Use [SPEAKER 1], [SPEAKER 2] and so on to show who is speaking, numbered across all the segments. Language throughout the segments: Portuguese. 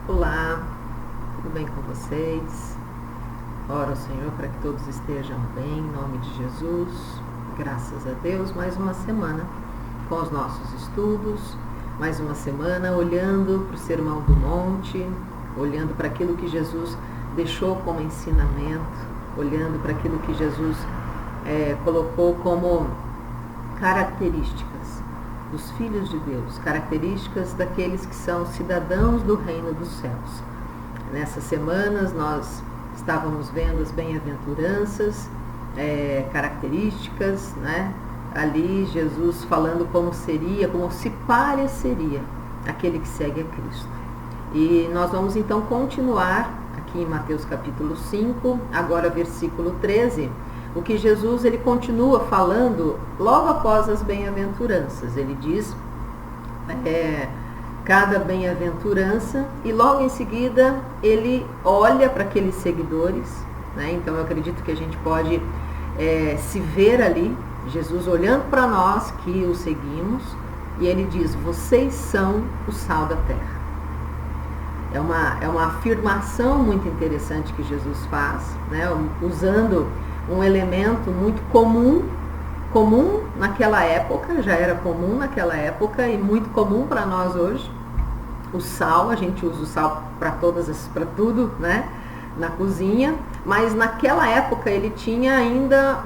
[SPEAKER 1] Olá, tudo bem com vocês? Oro ao Senhor para que todos estejam bem, em nome de Jesus. Graças a Deus, mais uma semana com os nossos estudos, mais uma semana olhando para o Sermão do Monte, olhando para aquilo que Jesus deixou como ensinamento, olhando para aquilo que Jesus colocou como características dos filhos de Deus, características daqueles que são cidadãos do reino dos céus. Nessas semanas nós estávamos vendo as bem-aventuranças, características, né? Ali Jesus falando como se pareceria aquele que segue a Cristo. E nós vamos então continuar aqui em Mateus capítulo 5, agora versículo 13, o que Jesus ele continua falando logo após as bem-aventuranças. Ele diz cada bem-aventurança e logo em seguida ele olha para aqueles seguidores, né? Então eu acredito que a gente pode se ver ali, Jesus olhando para nós que o seguimos, e ele diz: vocês são o sal da terra. É uma afirmação muito interessante que Jesus faz, né? Usando um elemento muito comum naquela época, já era comum naquela época e muito comum para nós hoje. O sal, a gente usa o sal para tudo, né? Na cozinha, mas naquela época ele tinha ainda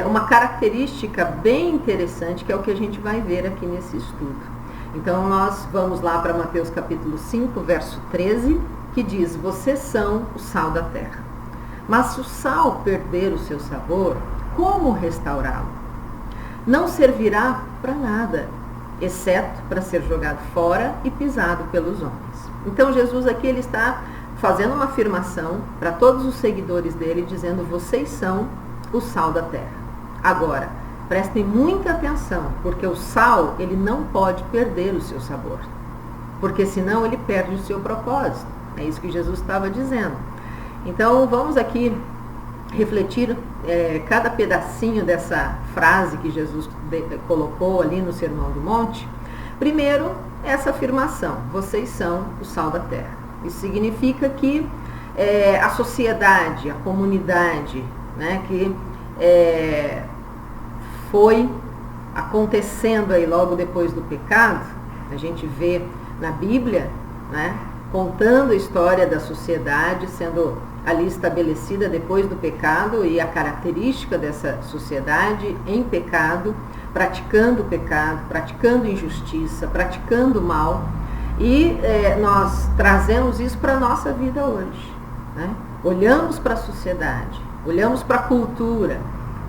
[SPEAKER 1] uma característica bem interessante, que é o que a gente vai ver aqui nesse estudo. Então nós vamos lá para Mateus capítulo 5, verso 13, que diz: vocês são o sal da terra. Mas se o sal perder o seu sabor, como restaurá-lo? Não servirá para nada, exceto para ser jogado fora e pisado pelos homens. Então Jesus aqui ele está fazendo uma afirmação para todos os seguidores dele, dizendo: vocês são o sal da terra. Agora, prestem muita atenção, porque o sal ele não pode perder o seu sabor, porque senão ele perde o seu propósito. É isso que Jesus estava dizendo. Então vamos aqui refletir cada pedacinho dessa frase que Jesus colocou ali no Sermão do Monte. Primeiro, essa afirmação: vocês são o sal da terra. Isso significa que a sociedade, a comunidade, né, que foi acontecendo aí logo depois do pecado, a gente vê na Bíblia, né, contando a história da sociedade sendo ali estabelecida depois do pecado e a característica dessa sociedade em pecado, praticando o pecado, praticando injustiça, praticando o mal. E nós trazemos isso para a nossa vida hoje, né? Olhamos para a sociedade, olhamos para a cultura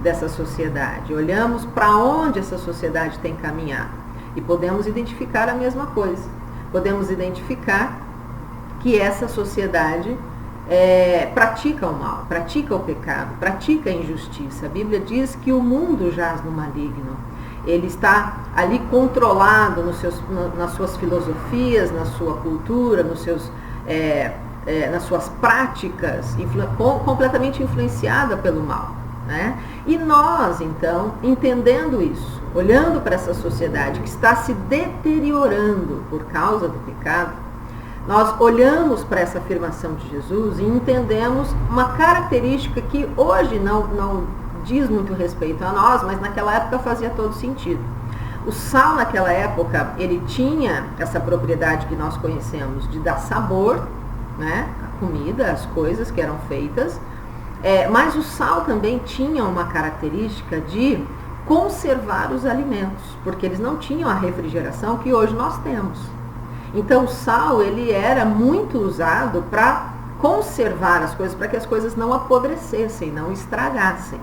[SPEAKER 1] dessa sociedade, olhamos para onde essa sociedade tem caminhado e podemos identificar a mesma coisa. Podemos identificar que essa sociedade pratica o mal, pratica o pecado, pratica a injustiça. A Bíblia diz que o mundo jaz no maligno. Ele está ali controlado nas suas filosofias, na sua cultura, nas suas práticas, completamente influenciada pelo mal, né? E nós, então, entendendo isso, olhando para essa sociedade que está se deteriorando por causa do pecado, nós olhamos para essa afirmação de Jesus e entendemos uma característica que hoje não diz muito respeito a nós, mas naquela época fazia todo sentido. O sal naquela época, ele tinha essa propriedade que nós conhecemos de dar sabor, né, à comida, às coisas que eram feitas, mas o sal também tinha uma característica de conservar os alimentos, porque eles não tinham a refrigeração que hoje nós temos. Então o sal ele era muito usado para conservar as coisas, para que as coisas não apodrecessem, não estragassem.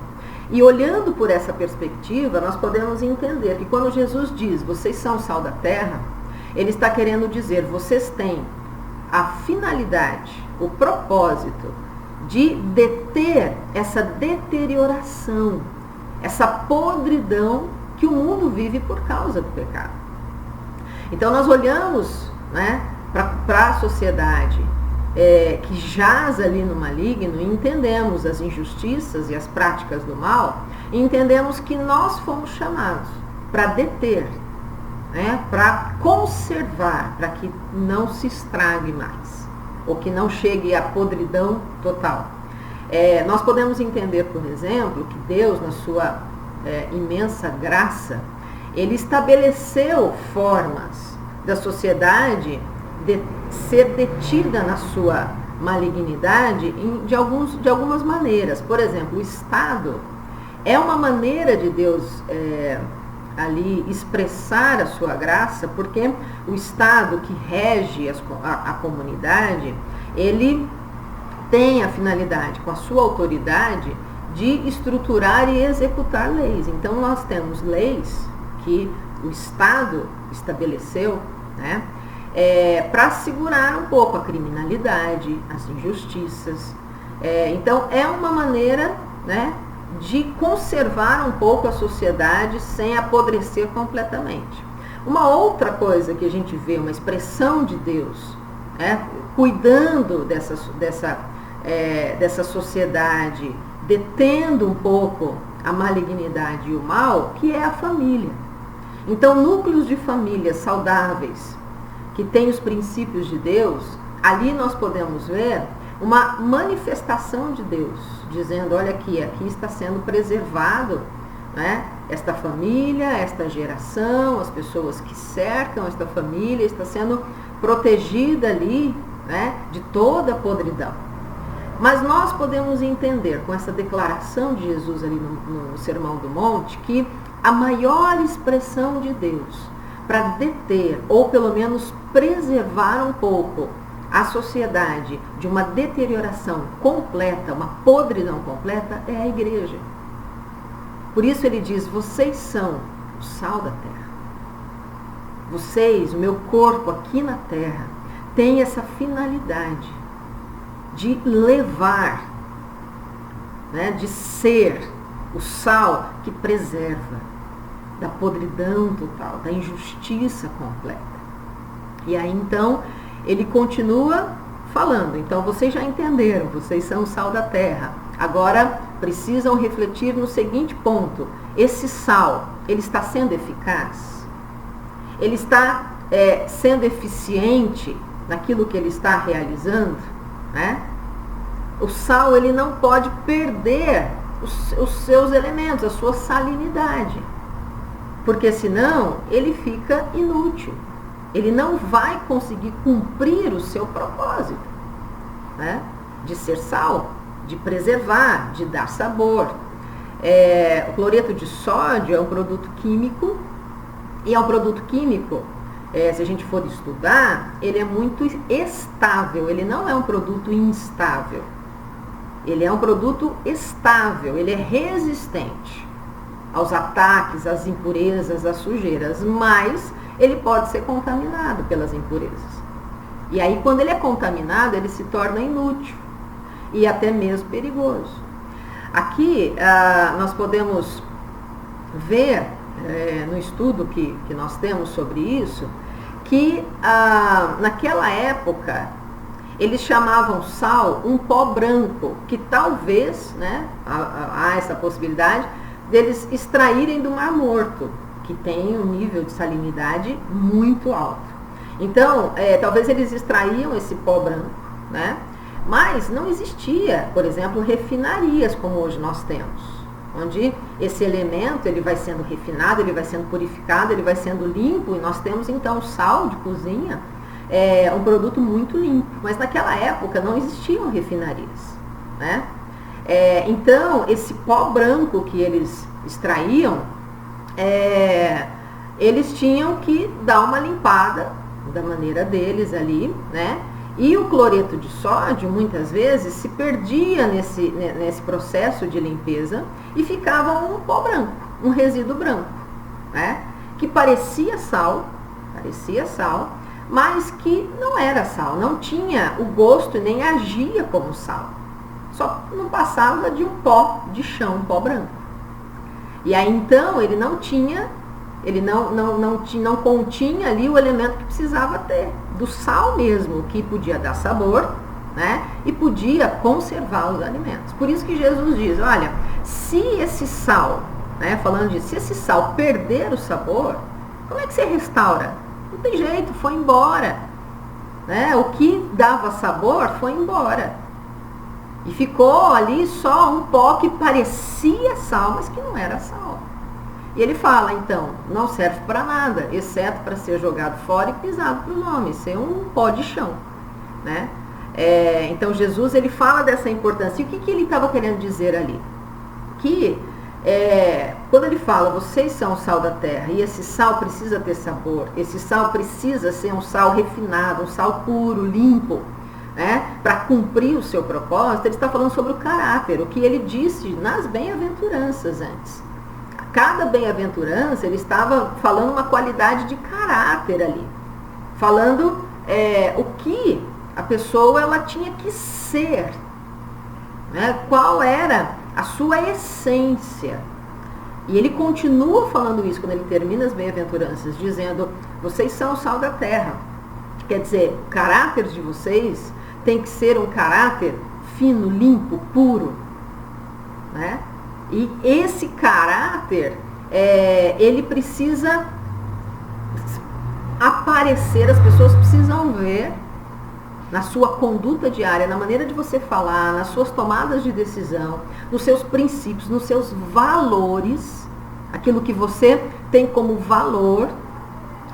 [SPEAKER 1] E olhando por essa perspectiva, nós podemos entender que quando Jesus diz: vocês são o sal da terra, ele está querendo dizer: vocês têm a finalidade, o propósito de deter essa deterioração, essa podridão que o mundo vive por causa do pecado. Então nós olhamos, né, para a sociedade que jaz ali no maligno e entendemos as injustiças e as práticas do mal, e entendemos que nós fomos chamados para deter né, para conservar, para que não se estrague mais, ou que não chegue à podridão total. Nós podemos entender, por exemplo, que Deus, na sua imensa graça, Ele estabeleceu formas da sociedade de ser detida na sua malignidade de algumas maneiras. Por exemplo, o Estado é uma maneira de Deus ali expressar a sua graça, porque o Estado que rege a comunidade, ele tem a finalidade, com a sua autoridade, de estruturar e executar leis. Então nós temos leis que o Estado estabeleceu, né, para segurar um pouco a criminalidade, as injustiças. Então é uma maneira, né, de conservar um pouco a sociedade sem apodrecer completamente. Uma outra coisa que a gente vê, uma expressão de Deus, cuidando dessa sociedade, detendo um pouco a malignidade e o mal, que é a família. Então, núcleos de famílias saudáveis, que têm os princípios de Deus, ali nós podemos ver uma manifestação de Deus, dizendo, olha aqui está sendo preservado, né, esta família, esta geração, as pessoas que cercam esta família, está sendo protegida ali, né, de toda a podridão. Mas nós podemos entender, com essa declaração de Jesus ali no Sermão do Monte, que a maior expressão de Deus para deter, ou pelo menos preservar um pouco, a sociedade de uma deterioração completa, uma podridão completa, é a igreja. Por isso ele diz, vocês são o sal da terra. Vocês, o meu corpo aqui na terra, tem essa finalidade de levar, né, de ser o sal que preserva da podridão total, da injustiça completa. E aí então ele continua falando, então vocês já entenderam, vocês são o sal da terra. Agora precisam refletir no seguinte ponto, esse sal, ele está sendo eficaz? Ele está sendo eficiente naquilo que ele está realizando? Né? O sal, ele não pode perder os seus elementos, a sua salinidade, porque senão ele fica inútil. Ele não vai conseguir cumprir o seu propósito, né, de ser sal, de preservar, de dar sabor. O cloreto de sódio é um produto químico, e é um produto químico, se a gente for estudar, ele é muito estável, ele não é um produto instável. Ele é um produto estável, ele é resistente aos ataques, às impurezas, às sujeiras, mas ele pode ser contaminado pelas impurezas. E aí, quando ele é contaminado, ele se torna inútil e até mesmo perigoso. Aqui, nós podemos ver, no estudo que nós temos sobre isso, que naquela época, eles chamavam sal um pó branco, que talvez, né, há essa possibilidade deles extraírem do Mar Morto, que tem um nível de salinidade muito alto. Então, talvez eles extraíam esse pó branco, né? Mas não existia, por exemplo, refinarias como hoje nós temos, onde esse elemento ele vai sendo refinado, ele vai sendo purificado, ele vai sendo limpo, e nós temos então o sal de cozinha, um produto muito limpo. Mas naquela época não existiam refinarias, né? Então, esse pó branco que eles extraíam, eles tinham que dar uma limpada da maneira deles ali, né? E o cloreto de sódio, muitas vezes, se perdia nesse processo de limpeza e ficava um pó branco, um resíduo branco, né? Que parecia sal, mas que não era sal, não tinha o gosto e nem agia como sal. Só não passava de um pó de chão, um pó branco. E aí então ele não continha ali o elemento que precisava ter, do sal mesmo, que podia dar sabor, né, e podia conservar os alimentos. Por isso que Jesus diz, olha, se esse sal, né, falando disso, se esse sal perder o sabor, Como é que você restaura? Não tem jeito, foi embora. Né? O que dava sabor foi embora. E ficou ali só um pó que parecia sal, mas que não era sal. E ele fala, então, não serve para nada, exceto para ser jogado fora e pisado pelos homens, ser um pó de chão. Né? Então Jesus, ele fala dessa importância. E o que ele estava querendo dizer ali? Que quando ele fala, vocês são o sal da terra, e esse sal precisa ter sabor, esse sal precisa ser um sal refinado, um sal puro, limpo, né, para cumprir o seu propósito, ele está falando sobre o caráter, o que ele disse nas bem-aventuranças antes. Cada bem-aventurança, ele estava falando uma qualidade de caráter ali, falando o que a pessoa ela tinha que ser, né, qual era a sua essência. E ele continua falando isso quando ele termina as bem-aventuranças, dizendo, vocês são o sal da terra. Quer dizer, o caráter de vocês tem que ser um caráter fino, limpo, puro. Né? E esse caráter, ele precisa aparecer, as pessoas precisam ver na sua conduta diária, na maneira de você falar, nas suas tomadas de decisão, nos seus princípios, nos seus valores, aquilo que você tem como valor,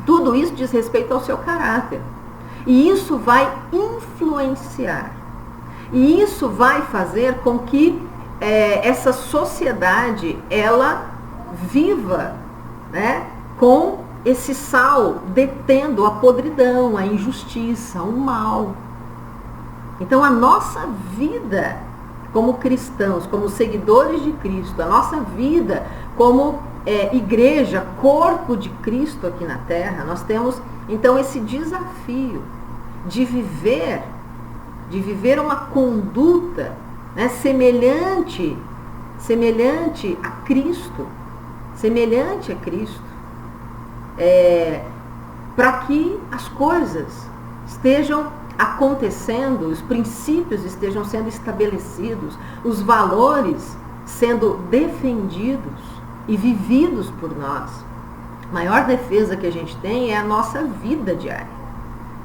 [SPEAKER 1] tudo isso diz respeito ao seu caráter. E isso vai influenciar. E isso vai fazer com que essa sociedade, ela viva, né, com esse sal detendo a podridão, a injustiça, o mal. Então a nossa vida como cristãos, como seguidores de Cristo, a nossa vida como igreja, corpo de Cristo aqui na terra, nós temos então esse desafio de viver uma conduta, né, semelhante a Cristo, para que as coisas estejam acontecendo, os princípios estejam sendo estabelecidos, os valores sendo defendidos e vividos por nós. A maior defesa que a gente tem é a nossa vida diária.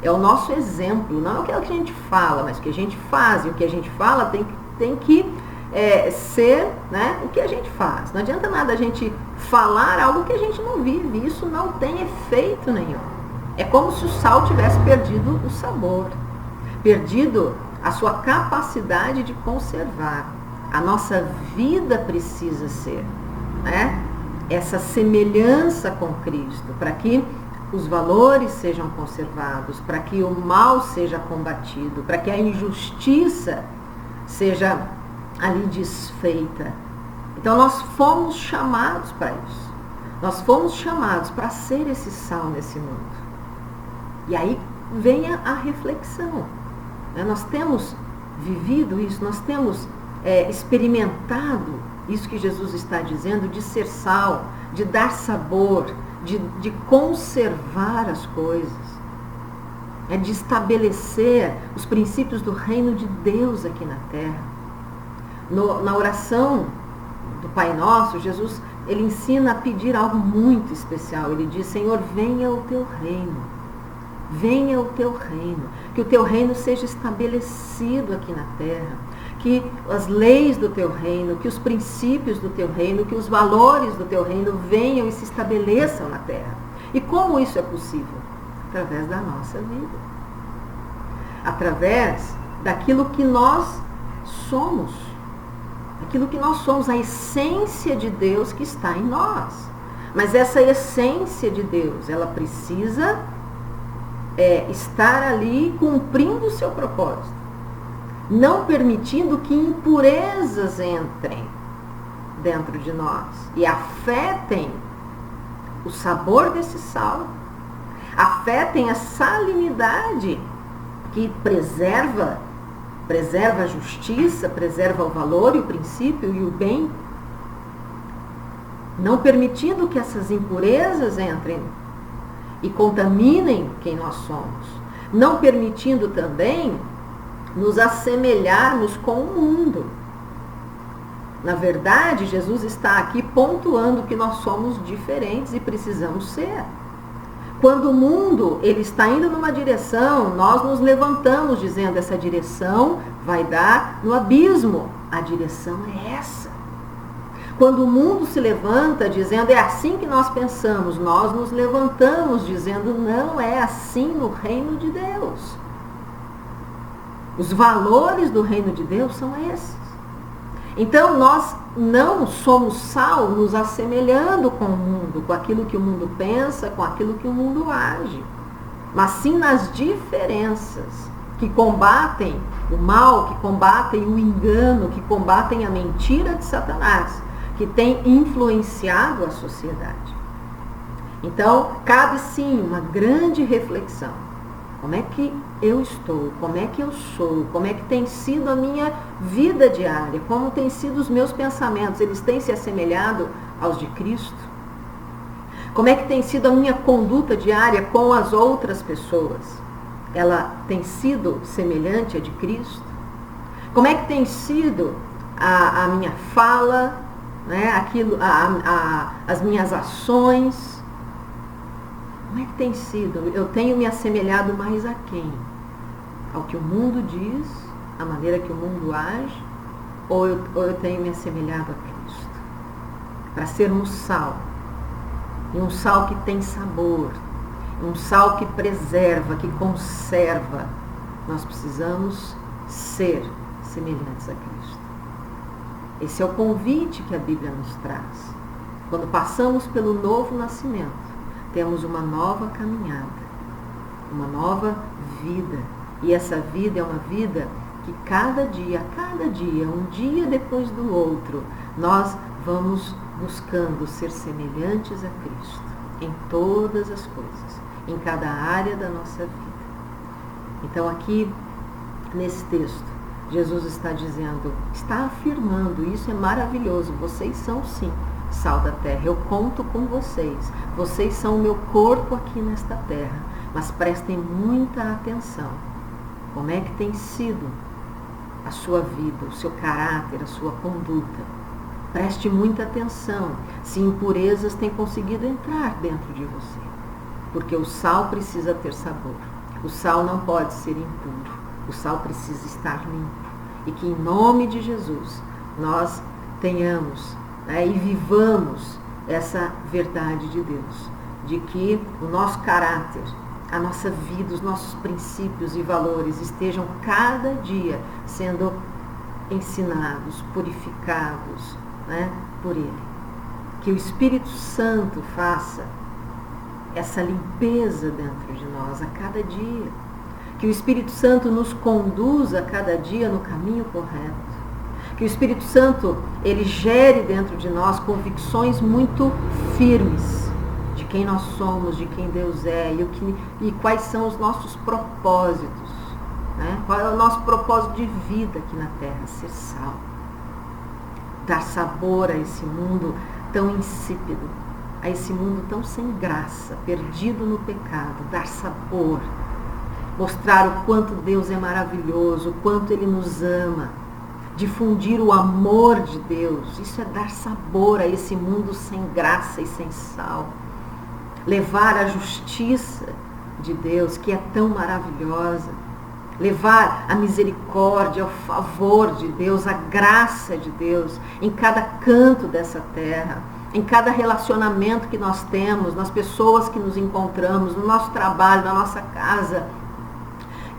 [SPEAKER 1] É o nosso exemplo, não é o que a gente fala, mas o que a gente faz. E o que a gente fala tem que ser, né, o que a gente faz. Não adianta nada a gente falar algo que a gente não vive. Isso não tem efeito nenhum. É como se o sal tivesse perdido o sabor, perdido a sua capacidade de conservar. A nossa vida precisa ser, né, essa semelhança com Cristo, para que os valores sejam conservados, para que o mal seja combatido, para que a injustiça seja ali desfeita. Então nós fomos chamados para isso. Nós fomos chamados para ser esse sal nesse mundo. E aí vem a reflexão. Né? Nós temos vivido isso, nós temos experimentado isso que Jesus está dizendo, de ser sal, de dar sabor, de conservar as coisas, de estabelecer os princípios do reino de Deus aqui na terra. Na oração do Pai Nosso, Jesus, ele ensina a pedir algo muito especial. Ele diz, Senhor, venha o teu reino. Venha o teu reino. Que o teu reino seja estabelecido aqui na terra. Que as leis do teu reino, que os princípios do teu reino, que os valores do teu reino venham e se estabeleçam na terra. E como isso é possível? Através da nossa vida. Através daquilo que nós somos. Aquilo que nós somos, a essência de Deus que está em nós. Mas essa essência de Deus, ela precisa estar ali cumprindo o seu propósito. Não permitindo que impurezas entrem dentro de nós e afetem o sabor desse sal, afetem a salinidade que preserva a justiça, preserva o valor e o princípio e o bem, não permitindo que essas impurezas entrem e contaminem quem nós somos, não permitindo também nos assemelharmos com o mundo. Na verdade, Jesus está aqui pontuando que nós somos diferentes e precisamos ser. Quando o mundo ele está indo numa direção, nós nos levantamos dizendo, essa direção vai dar no abismo. A direção é essa. Quando o mundo se levanta dizendo, é assim que nós pensamos, nós nos levantamos dizendo, não é assim no reino de Deus. Os valores do reino de Deus são esses. Então, nós não somos sal nos assemelhando com o mundo, com aquilo que o mundo pensa, com aquilo que o mundo age. Mas sim nas diferenças que combatem o mal, que combatem o engano, que combatem a mentira de Satanás, que tem influenciado a sociedade. Então, cabe sim uma grande reflexão. Como é que eu estou? Como é que eu sou? Como é que tem sido a minha vida diária? Como têm sido os meus pensamentos? Eles têm se assemelhado aos de Cristo? Como é que tem sido a minha conduta diária com as outras pessoas? Ela tem sido semelhante à de Cristo? Como é que tem sido a minha fala, né? As minhas ações? Como é que tem sido? Eu tenho me assemelhado mais a quem? Ao que o mundo diz, à maneira que o mundo age? Ou eu tenho me assemelhado a Cristo? Para sermos sal. E um sal que tem sabor. Um sal que preserva, que conserva. Nós precisamos ser semelhantes a Cristo. Esse é o convite que a Bíblia nos traz. Quando passamos pelo novo nascimento, temos uma nova caminhada, uma nova vida. E essa vida é uma vida que cada dia, um dia depois do outro, nós vamos buscando ser semelhantes a Cristo em todas as coisas, em cada área da nossa vida. Então aqui, nesse texto, Jesus está dizendo, está afirmando, isso é maravilhoso, vocês são sim sal da terra, eu conto com vocês, vocês são o meu corpo aqui nesta terra, mas prestem muita atenção, como é que tem sido a sua vida, o seu caráter, a sua conduta. Preste muita atenção se impurezas têm conseguido entrar dentro de você, porque o sal precisa ter sabor, o sal não pode ser impuro, o sal precisa estar limpo, e que em nome de Jesus nós tenhamos e vivamos essa verdade de Deus, de que o nosso caráter, a nossa vida, os nossos princípios e valores estejam cada dia sendo ensinados, purificados por Ele. Que o Espírito Santo faça essa limpeza dentro de nós a cada dia. Que o Espírito Santo nos conduza a cada dia no caminho correto. Que o Espírito Santo, ele gere dentro de nós convicções muito firmes de quem nós somos, de quem Deus é e quais são os nossos propósitos. Qual é o nosso propósito de vida aqui na Terra? Ser sal. Dar sabor a esse mundo tão insípido, a esse mundo tão sem graça, perdido no pecado. Dar sabor. Mostrar o quanto Deus é maravilhoso, o quanto Ele nos ama. Difundir o amor de Deus, isso é dar sabor a esse mundo sem graça e sem sal. Levar a justiça de Deus, que é tão maravilhosa. Levar a misericórdia, o favor de Deus, a graça de Deus em cada canto dessa terra, em cada relacionamento que nós temos, nas pessoas que nos encontramos, no nosso trabalho, na nossa casa.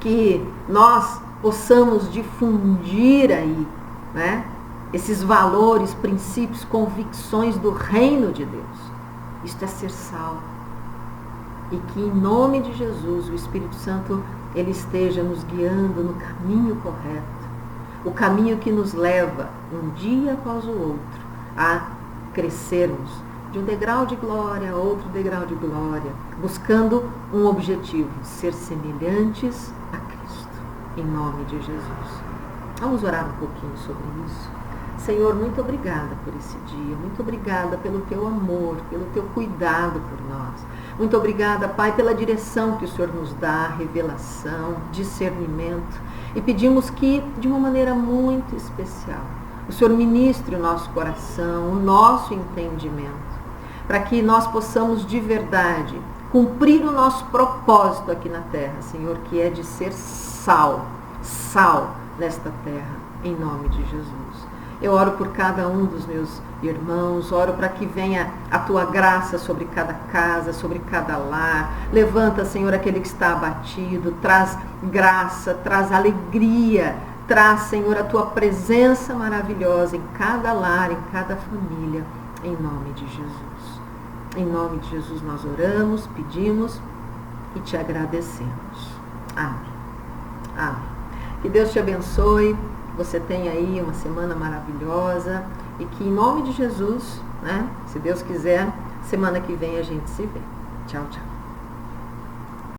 [SPEAKER 1] Que nós possamos difundir aí, esses valores, princípios, convicções do reino de Deus. Isto é ser sal. E que em nome de Jesus, o Espírito Santo, ele esteja nos guiando no caminho correto. O caminho que nos leva, um dia após o outro, a crescermos de um degrau de glória a outro degrau de glória, buscando um objetivo, ser semelhantes a Cristo, em nome de Jesus. Vamos orar um pouquinho sobre isso. Senhor, muito obrigada por esse dia, muito obrigada pelo teu amor, pelo teu cuidado por nós. Muito obrigada, Pai, pela direção que o Senhor nos dá, revelação, discernimento. E pedimos que, de uma maneira muito especial, o Senhor ministre o nosso coração, o nosso entendimento, para que nós possamos de verdade cumprir o nosso propósito aqui na terra, Senhor, que é de ser sal nesta terra, em nome de Jesus. Eu oro por cada um dos meus irmãos, oro para que venha a tua graça sobre cada casa, sobre cada lar. Levanta, Senhor, aquele que está abatido, traz graça, traz alegria, traz, Senhor, a tua presença maravilhosa em cada lar, em cada família, em nome de Jesus. Em nome de Jesus nós oramos, pedimos e te agradecemos. Amém. Amém. Que Deus te abençoe, que você tenha aí uma semana maravilhosa e que em nome de Jesus, né, se Deus quiser, semana que vem a gente se vê. Tchau, tchau.